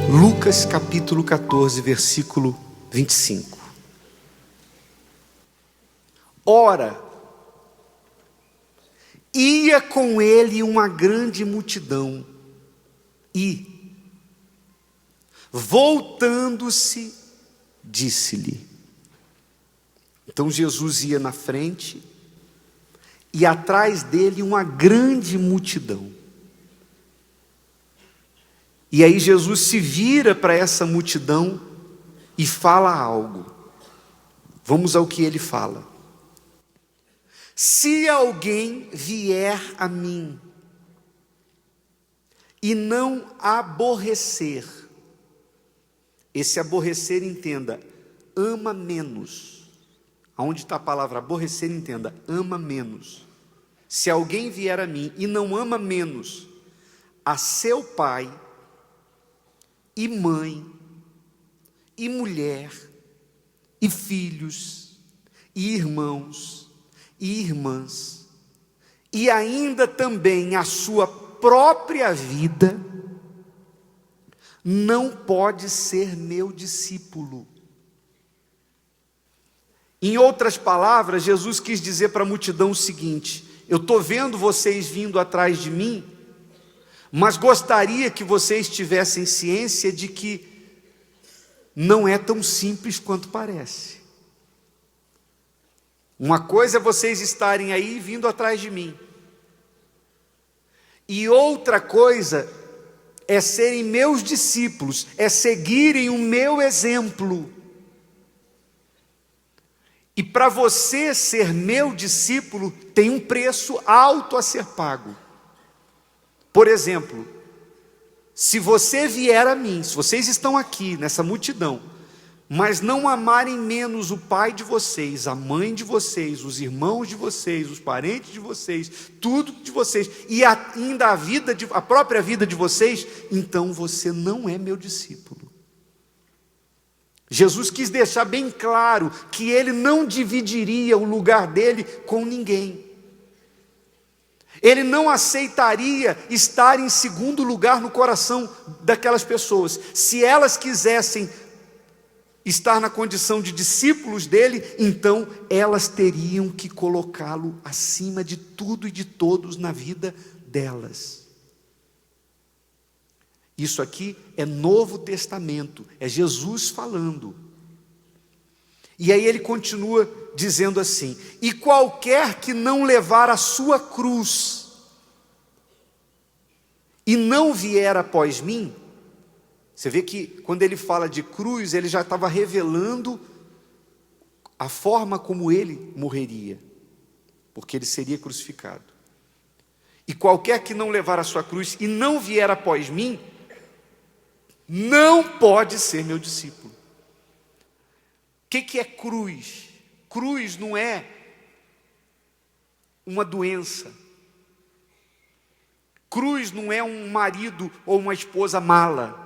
Lucas capítulo 14, versículo 25. Ora, ia com ele uma grande multidão e, voltando-se, disse-lhe. Então Jesus ia na frente e atrás dele uma grande multidão. E aí Jesus se vira para essa multidão e fala algo. Vamos ao que ele fala. Se alguém vier a mim e não aborrecer, esse aborrecer, entenda, ama menos. Aonde está a palavra aborrecer, entenda, ama menos. Se alguém vier a mim e não ama menos a seu pai, e mãe, e mulher, e filhos, e irmãos, e irmãs, e ainda também a sua própria vida, não pode ser meu discípulo. Em outras palavras, Jesus quis dizer para a multidão o seguinte: eu estou vendo vocês vindo atrás de mim, mas gostaria que vocês tivessem ciência de que não é tão simples quanto parece. Uma coisa é vocês estarem aí vindo atrás de mim, e outra coisa é serem meus discípulos, é seguirem o meu exemplo. E para você ser meu discípulo, tem um preço alto a ser pago. Por exemplo, se você vier a mim, se vocês estão aqui nessa multidão, mas não amarem menos o pai de vocês, a mãe de vocês, os irmãos de vocês, os parentes de vocês, tudo de vocês, e ainda a própria vida de vocês, então você não é meu discípulo. Jesus quis deixar bem claro que ele não dividiria o lugar dele com ninguém. Ele não aceitaria estar em segundo lugar no coração daquelas pessoas. Se elas quisessem estar na condição de discípulos dele, então elas teriam que colocá-lo acima de tudo e de todos na vida delas. Isso aqui é Novo Testamento, é Jesus falando. E aí ele continua dizendo assim: e qualquer que não levar a sua cruz e não vier após mim, você vê que quando ele fala de cruz, ele já estava revelando a forma como ele morreria, porque ele seria crucificado. E qualquer que não levar a sua cruz e não vier após mim, não pode ser meu discípulo. O que é cruz? Cruz não é uma doença. Cruz não é um marido ou uma esposa mala.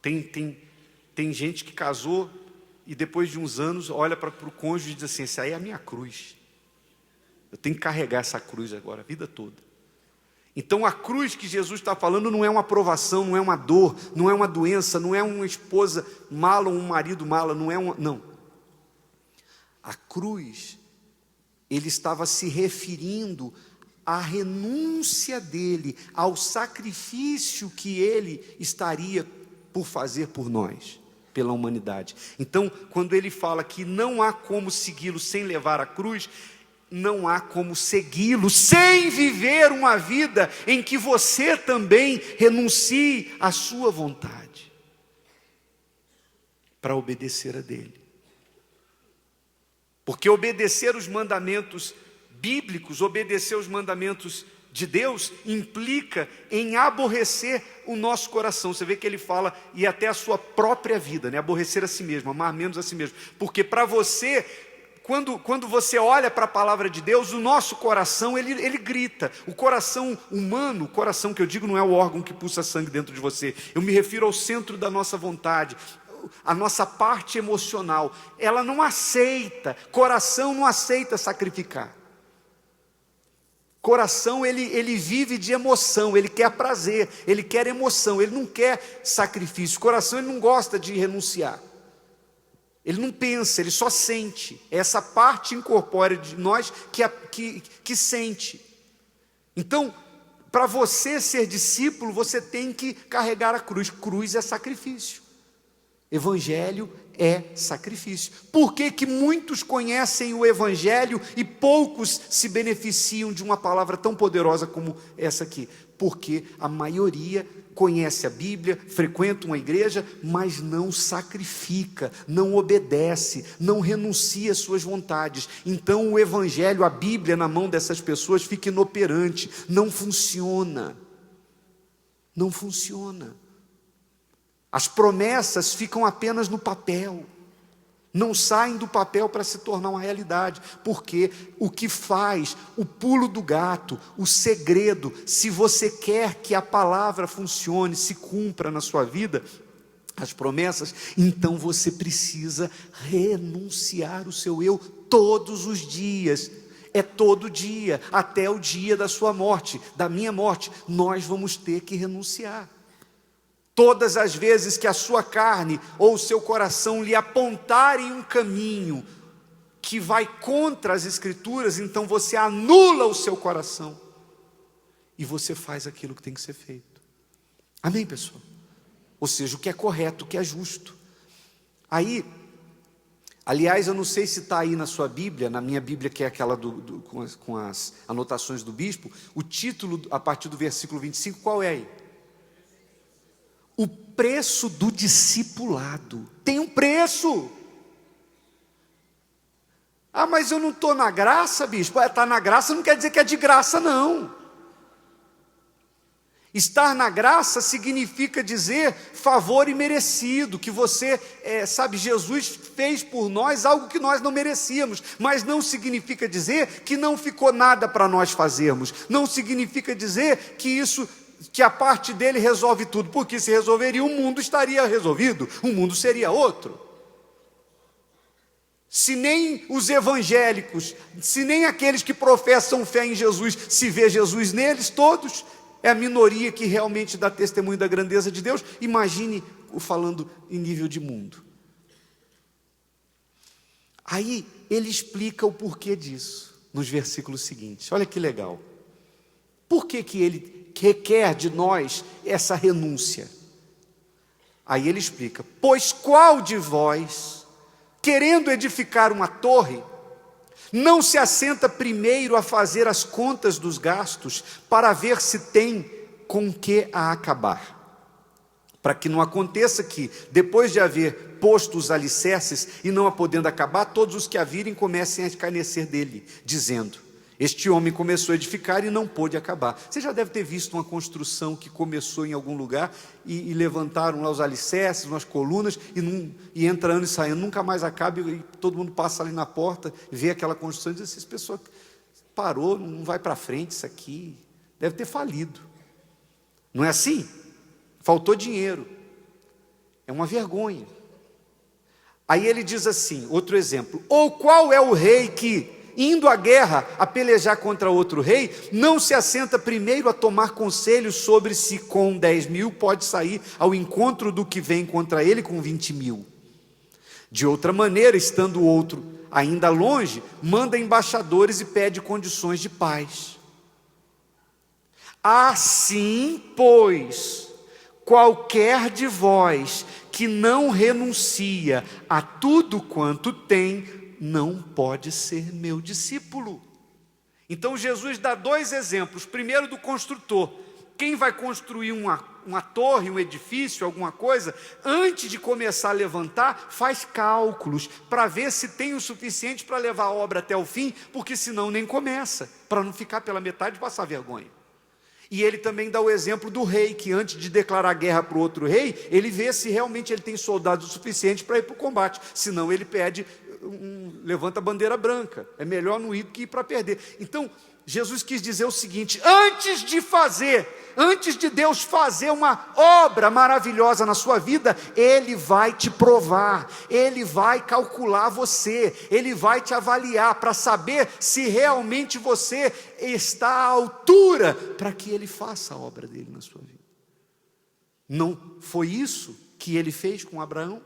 Tem gente que casou e depois de uns anos olha para o cônjuge e diz assim: essa aí é a minha cruz. Eu tenho que carregar essa cruz agora, a vida toda. Então a cruz que Jesus está falando não é uma provação, não é uma dor, não é uma doença, não é uma esposa mala ou um marido mala, não. A cruz, ele estava se referindo à renúncia dele, ao sacrifício que ele estaria por fazer por nós, pela humanidade. Então, quando ele fala que não há como segui-lo sem levar a cruz, não há como segui-lo sem viver uma vida em que você também renuncie à sua vontade para obedecer a dele. Porque obedecer os mandamentos bíblicos, obedecer os mandamentos de Deus, implica em aborrecer o nosso coração. Você vê que ele fala, e até a sua própria vida, né? Aborrecer a si mesmo, amar menos a si mesmo. Porque para você, quando você olha para a palavra de Deus, o nosso coração, ele grita. O coração humano, o coração que eu digo não é o órgão que pulsa sangue dentro de você. Eu me refiro ao centro da nossa vontade. A nossa parte emocional, ela não aceita, coração não aceita sacrificar. Coração, ele vive de emoção, ele quer prazer, ele quer emoção, ele não quer sacrifício. Coração, ele não gosta de renunciar. Ele não pensa, ele só sente. É essa parte incorpórea de nós que sente. Então, para você ser discípulo, você tem que carregar a cruz. Cruz é sacrifício. Evangelho é sacrifício. Por que que muitos conhecem o Evangelho e poucos se beneficiam de uma palavra tão poderosa como essa aqui? Porque a maioria conhece a Bíblia, frequenta uma igreja, mas não sacrifica, não obedece, não renuncia às suas vontades. Então o Evangelho, a Bíblia na mão dessas pessoas fica inoperante, não funciona. Não funciona. As promessas ficam apenas no papel, não saem do papel para se tornar uma realidade, porque o que faz, o pulo do gato, o segredo, se você quer que a palavra funcione, se cumpra na sua vida, as promessas, então você precisa renunciar o seu eu todos os dias. É todo dia, até o dia da sua morte, da minha morte, nós vamos ter que renunciar. Todas as vezes que a sua carne ou o seu coração lhe apontarem um caminho que vai contra as Escrituras, então você anula o seu coração e você faz aquilo que tem que ser feito. Amém, pessoal? Ou seja, o que é correto, o que é justo. Aí, aliás, eu não sei se está aí na sua Bíblia, na minha Bíblia, que é aquela com as anotações do bispo, o título, a partir do versículo 25, qual é aí? O preço do discipulado. Tem um preço. Ah, mas eu não estou na graça, bispo. Estar na graça não quer dizer que é de graça, não. Estar na graça significa dizer favor imerecido, que você, Jesus fez por nós algo que nós não merecíamos, mas não significa dizer que não ficou nada para nós fazermos, não significa dizer que a parte dele resolve tudo, porque se resolveria, o mundo estaria resolvido, o mundo seria outro. Se nem os evangélicos, se nem aqueles que professam fé em Jesus, se vê Jesus neles, todos, é a minoria que realmente dá testemunho da grandeza de Deus, imagine falando em nível de mundo. Aí ele explica o porquê disso, nos versículos seguintes, olha que legal. Por que que ele requer de nós essa renúncia? Aí ele explica: pois qual de vós, querendo edificar uma torre, não se assenta primeiro a fazer as contas dos gastos, para ver se tem com que a acabar? Para que não aconteça que, depois de haver posto os alicerces e não a podendo acabar, todos os que a virem comecem a escarnecer dele, dizendo: este homem começou a edificar e não pôde acabar. Você já deve ter visto uma construção que começou em algum lugar e levantaram lá os alicerces, umas colunas, e entra ano e sai ano, nunca mais acaba, e todo mundo passa ali na porta, vê aquela construção e diz assim: essa pessoa parou, não vai para frente isso aqui, deve ter falido. Não é assim? Faltou dinheiro. É uma vergonha. Aí ele diz assim, outro exemplo: ou qual é o rei que, indo à guerra a pelejar contra outro rei, não se assenta primeiro a tomar conselhos sobre se com 10.000 pode sair ao encontro do que vem contra ele com 20.000? De outra maneira, estando o outro ainda longe, manda embaixadores e pede condições de paz. Assim, pois, qualquer de vós que não renuncia a tudo quanto tem, não pode ser meu discípulo. Então Jesus dá dois exemplos. Primeiro, do construtor. Quem vai construir uma torre, um edifício, alguma coisa, antes de começar a levantar, faz cálculos para ver se tem o suficiente para levar a obra até o fim, porque senão nem começa, para não ficar pela metade e passar vergonha. E ele também dá o exemplo do rei, que antes de declarar guerra para o outro rei, ele vê se realmente ele tem soldados o suficiente para ir para o combate, senão ele pede, levanta a bandeira branca, é melhor não ir do que ir para perder. Então, Jesus quis dizer o seguinte: antes de Deus fazer uma obra maravilhosa na sua vida, Ele vai te provar, Ele vai calcular você, Ele vai te avaliar para saber se realmente você está à altura para que Ele faça a obra dele na sua vida. Não foi isso que Ele fez com Abraão?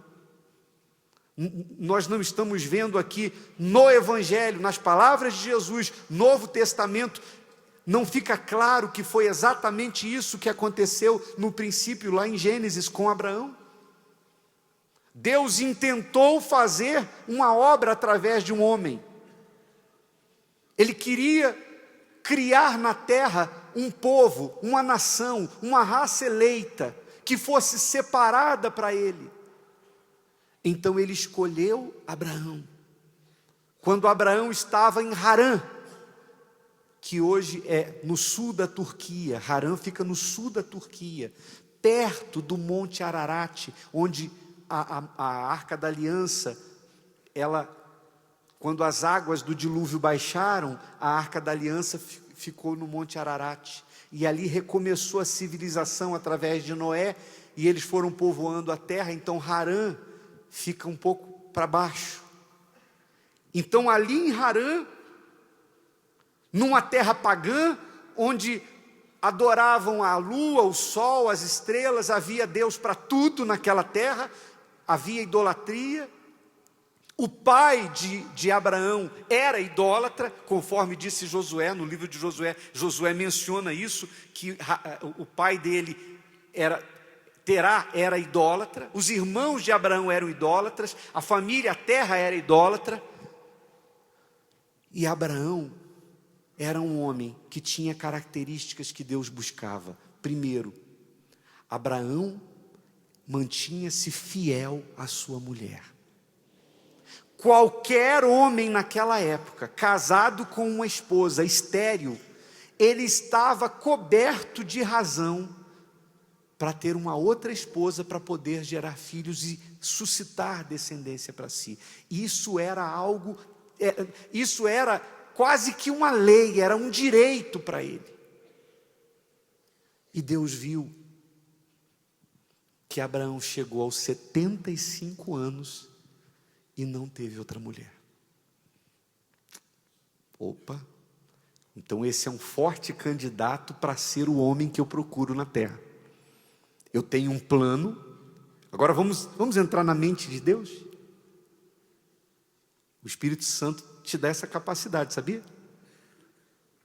Nós não estamos vendo aqui no Evangelho, nas palavras de Jesus, Novo Testamento, não fica claro que foi exatamente isso que aconteceu no princípio, lá em Gênesis, com Abraão? Deus intentou fazer uma obra através de um homem. Ele queria criar na terra um povo, uma nação, uma raça eleita, que fosse separada para Ele. Então Ele escolheu Abraão. Quando Abraão estava em Harã, que hoje é no sul da Turquia, Harã fica no sul da Turquia, perto do Monte Ararat, onde a Arca da Aliança, quando as águas do dilúvio baixaram, a Arca da Aliança ficou no Monte Ararat, e ali recomeçou a civilização através de Noé, e eles foram povoando a terra. Então Harã fica um pouco para baixo. Então ali em Harã, numa terra pagã, onde adoravam a lua, o sol, as estrelas, havia Deus para tudo naquela terra, havia idolatria. O pai de Abraão era idólatra, conforme disse Josué, no livro de Josué, Josué menciona isso, que o pai dele Terá era idólatra, os irmãos de Abraão eram idólatras, a família, a terra era idólatra, e Abraão era um homem que tinha características que Deus buscava. Primeiro, Abraão mantinha-se fiel à sua mulher. Qualquer homem naquela época, casado com uma esposa estéril, ele estava coberto de razão para ter uma outra esposa, para poder gerar filhos e suscitar descendência para si. Isso era quase que uma lei, era um direito para ele. E Deus viu que Abraão chegou aos 75 anos e não teve outra mulher. Opa, então esse é um forte candidato para ser o homem que eu procuro na terra. Eu tenho um plano. Agora vamos entrar na mente de Deus? O Espírito Santo te dá essa capacidade, sabia?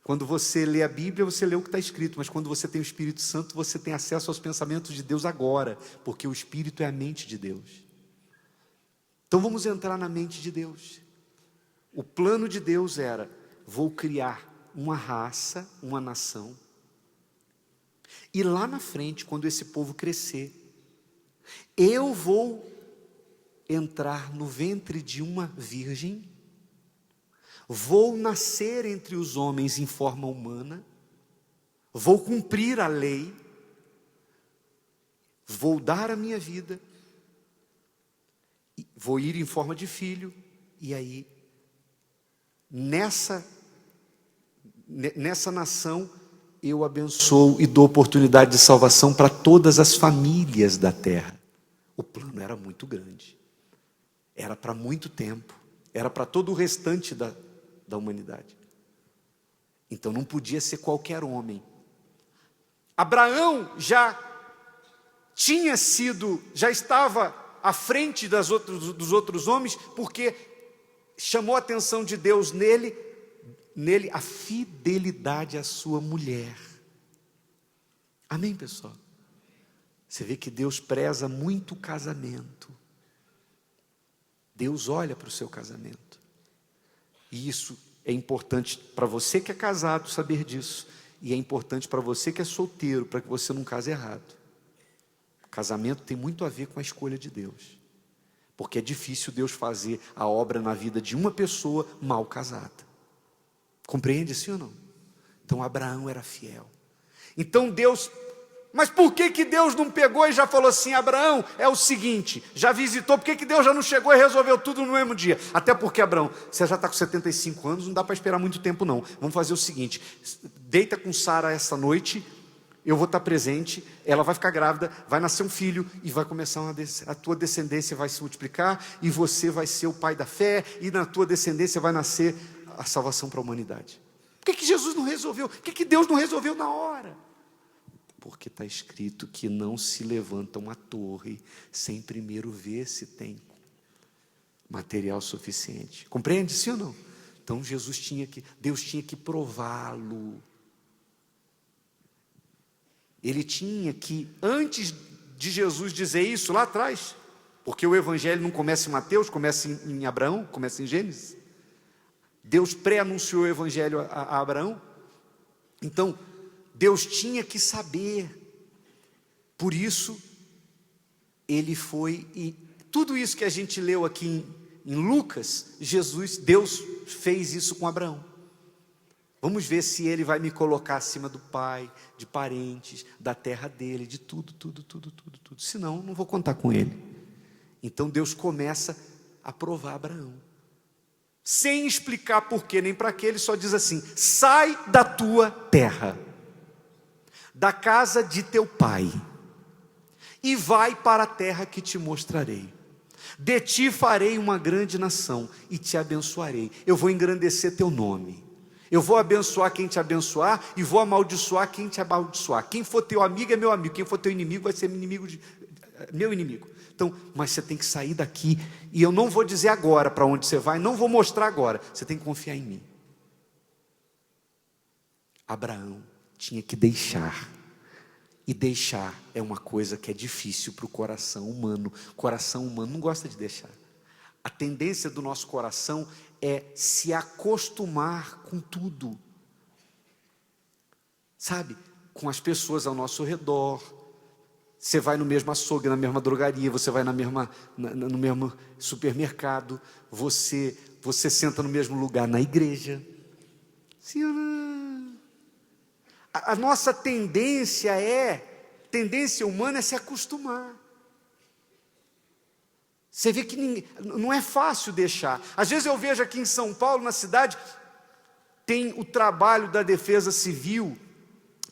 Quando você lê a Bíblia, você lê o que está escrito, mas quando você tem o Espírito Santo, você tem acesso aos pensamentos de Deus agora, porque o Espírito é a mente de Deus. Então vamos entrar na mente de Deus. O plano de Deus era: vou criar uma raça, uma nação, e lá na frente, quando esse povo crescer, eu vou entrar no ventre de uma virgem, vou nascer entre os homens em forma humana, vou cumprir a lei, vou dar a minha vida, vou ir em forma de filho, e aí, nessa nação, eu abençoo e dou oportunidade de salvação para todas as famílias da terra. O plano era muito grande, era para muito tempo, era para todo o restante da humanidade. Então não podia ser qualquer homem. Abraão já estava à frente dos outros homens, porque chamou a atenção de Deus nele a fidelidade à sua mulher. Amém, pessoal? Você vê que Deus preza muito o casamento. Deus olha para o seu casamento. E isso é importante para você que é casado saber disso. E é importante para você que é solteiro, para que você não case errado. O casamento tem muito a ver com a escolha de Deus. Porque é difícil Deus fazer a obra na vida de uma pessoa mal casada. Compreende, sim ou não? Então Abraão era fiel. Então Deus Mas por que Deus não pegou e já falou assim, Abraão, é o seguinte, já visitou, por que Deus já não chegou e resolveu tudo no mesmo dia? Até porque, Abraão, você já está com 75 anos, não dá para esperar muito tempo não. Vamos fazer o seguinte, deita com Sara essa noite, eu vou estar presente, ela vai ficar grávida, vai nascer um filho, e vai começar a tua descendência vai se multiplicar, e você vai ser o pai da fé, e na tua descendência vai nascer a salvação para a humanidade. Por que Jesus não resolveu? Por que Deus não resolveu na hora? Porque está escrito que não se levanta uma torre sem primeiro ver se tem material suficiente. Compreende, sim ou não? Então Deus tinha que prová-lo. Ele tinha que, antes de Jesus dizer isso lá atrás, porque o evangelho não começa em Mateus, começa em Abraão, começa em Gênesis. Deus pré-anunciou o evangelho a Abraão. Então, Deus tinha que saber, por isso, ele foi, e tudo isso que a gente leu aqui em Lucas, Deus fez isso com Abraão. Vamos ver se ele vai me colocar acima do pai, de parentes, da terra dele, de tudo. Senão, não vou contar com ele. Então Deus começa a provar Abraão. Sem explicar porquê nem para quê, ele só diz assim, sai da tua terra, da casa de teu pai, e vai para a terra que te mostrarei. De ti farei uma grande nação, e te abençoarei. Eu vou engrandecer teu nome. Eu vou abençoar quem te abençoar, e vou amaldiçoar quem te amaldiçoar. Quem for teu amigo é meu amigo, quem for teu inimigo vai ser meu inimigo. Então, mas você tem que sair daqui, e eu não vou dizer agora para onde você vai, não vou mostrar agora, você tem que confiar em mim. Abraão tinha que deixar, e deixar é uma coisa que é difícil para o coração humano. O coração humano não gosta de deixar. A tendência do nosso coração é se acostumar com tudo, sabe, com as pessoas ao nosso redor. Você vai no mesmo açougue, na mesma drogaria, você vai no mesmo supermercado, você senta no mesmo lugar na igreja. Sim ou não? A nossa tendência humana é se acostumar. Você vê que não é fácil deixar. Às vezes eu vejo aqui em São Paulo, na cidade, tem o trabalho da Defesa Civil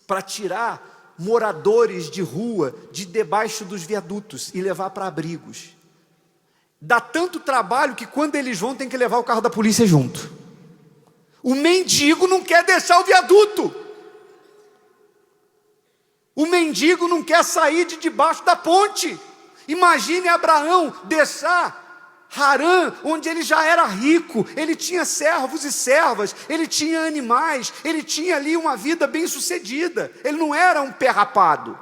para tirar moradores de rua de debaixo dos viadutos e levar para abrigos. Dá tanto trabalho que quando eles vão tem que levar o carro da polícia junto. O mendigo não quer deixar o viaduto. O mendigo não quer sair de debaixo da ponte. Imagine Abraão deixar Harã, onde ele já era rico, ele tinha servos e servas, ele tinha animais, ele tinha ali uma vida bem sucedida, ele não era um pé rapado.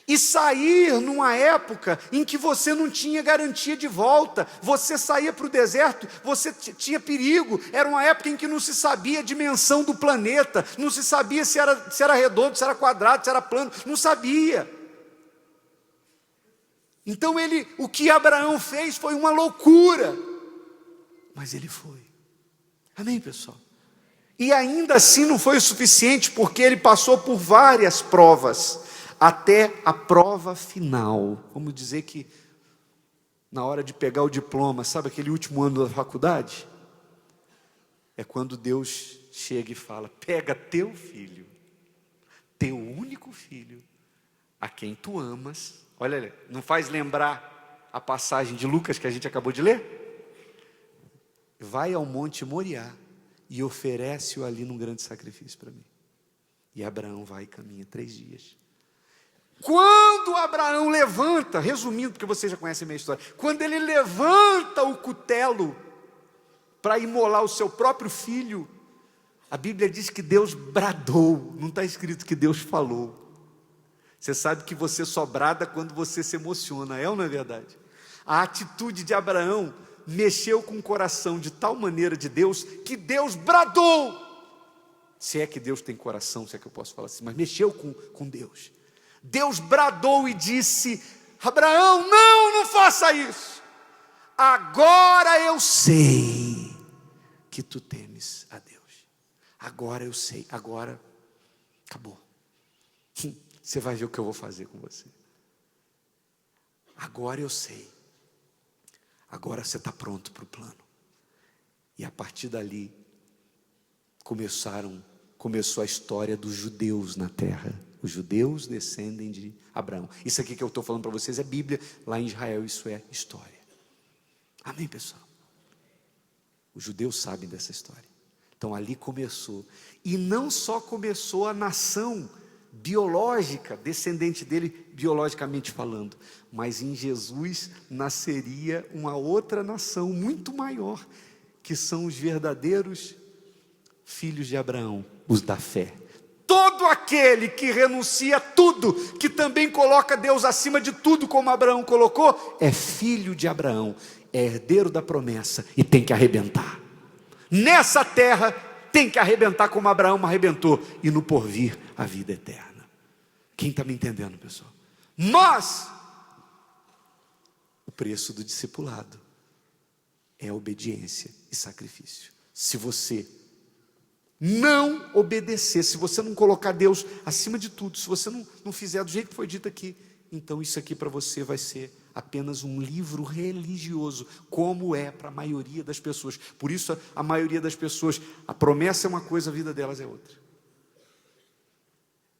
E sair numa época em que você não tinha garantia de volta, você saía para o deserto, você tinha perigo, era uma época em que não se sabia a dimensão do planeta, não se sabia se era redondo, se era quadrado, se era plano, não sabia. Então o que Abraão fez foi uma loucura, mas ele foi. Amém, pessoal? E ainda assim não foi o suficiente, porque ele passou por várias provas, até a prova final. Vamos dizer que na hora de pegar o diploma, sabe aquele último ano da faculdade? É quando Deus chega e fala, pega teu filho, teu único filho, a quem tu amas. Olha, não faz lembrar a passagem de Lucas que a gente acabou de ler? Vai ao Monte Moriá e oferece-o ali num grande sacrifício para mim. E Abraão vai e caminha 3 dias. Quando Abraão levanta, resumindo, porque vocês já conhecem a minha história, quando ele levanta o cutelo para imolar o seu próprio filho, a Bíblia diz que Deus bradou, não está escrito que Deus falou. Você sabe que você só brada quando você se emociona, é ou não é verdade? A atitude de Abraão mexeu com o coração de tal maneira de Deus, que Deus bradou. Se é que Deus tem coração, se é que eu posso falar assim, mas mexeu com Deus. Deus bradou e disse, Abraão, não faça isso. Agora eu sei que tu temes a Deus. Agora eu sei, agora acabou. Você vai ver o que eu vou fazer com você. Agora eu sei. Agora você está pronto para o plano. E a partir dali, começou a história dos judeus na terra. Os judeus descendem de Abraão. Isso aqui que eu estou falando para vocês é Bíblia. Lá em Israel isso é história. Amém, pessoal? Os judeus sabem dessa história. Então ali começou. E não só começou a nação biológica, descendente dele, biologicamente falando, mas em Jesus nasceria uma outra nação muito maior, que são os verdadeiros filhos de Abraão, os da fé. Todo aquele que renuncia a tudo, que também coloca Deus acima de tudo, como Abraão colocou, é filho de Abraão, é herdeiro da promessa e tem que arrebentar. Nessa terra tem que arrebentar como Abraão arrebentou, e no porvir a vida eterna. Quem está me entendendo, pessoal? O preço do discipulado é obediência e sacrifício. Se você não obedecer, se você não colocar Deus acima de tudo, se você não fizer do jeito que foi dito aqui, então isso aqui para você vai ser apenas um livro religioso, como é para a maioria das pessoas. Por isso a maioria das pessoas, a promessa é uma coisa, a vida delas é outra.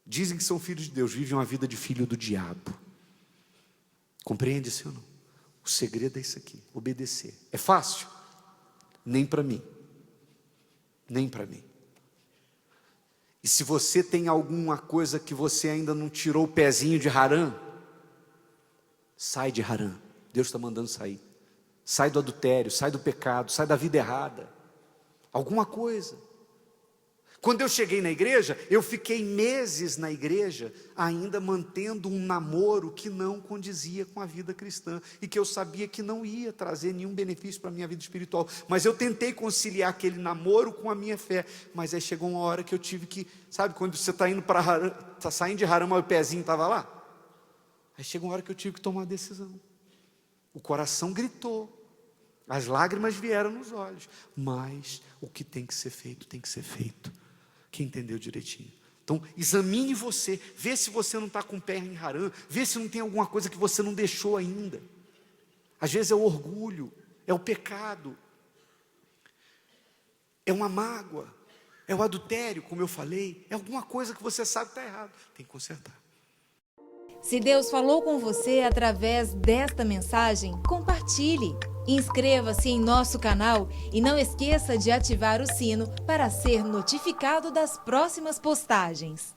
Dizem que são filhos de Deus, vivem uma vida de filho do diabo. Compreende isso ou não? O segredo é isso aqui, obedecer. É fácil? Nem para mim. Nem para mim. E se você tem alguma coisa que você ainda não tirou o pezinho de Harã, sai de Harã. Deus está mandando sair. Sai do adultério, sai do pecado, sai da vida errada. Alguma coisa. Quando eu cheguei na igreja, eu fiquei meses na igreja, ainda mantendo um namoro que não condizia com a vida cristã, e que eu sabia que não ia trazer nenhum benefício para a minha vida espiritual, mas eu tentei conciliar aquele namoro com a minha fé, mas aí chegou uma hora que eu tive que, sabe, quando você está indo para Harã, está saindo de Harã, mas o pezinho estava lá, aí chegou uma hora que eu tive que tomar uma decisão, o coração gritou, as lágrimas vieram nos olhos, mas o que tem que ser feito, tem que ser feito. Quem entendeu direitinho? Então, examine você, vê se você não está com o pé em Harã, vê se não tem alguma coisa que você não deixou ainda. Às vezes é o orgulho, é o pecado, é uma mágoa, é o adultério, como eu falei, é alguma coisa que você sabe que está errado, tem que consertar. Se Deus falou com você através desta mensagem, compartilhe. Inscreva-se em nosso canal e não esqueça de ativar o sino para ser notificado das próximas postagens.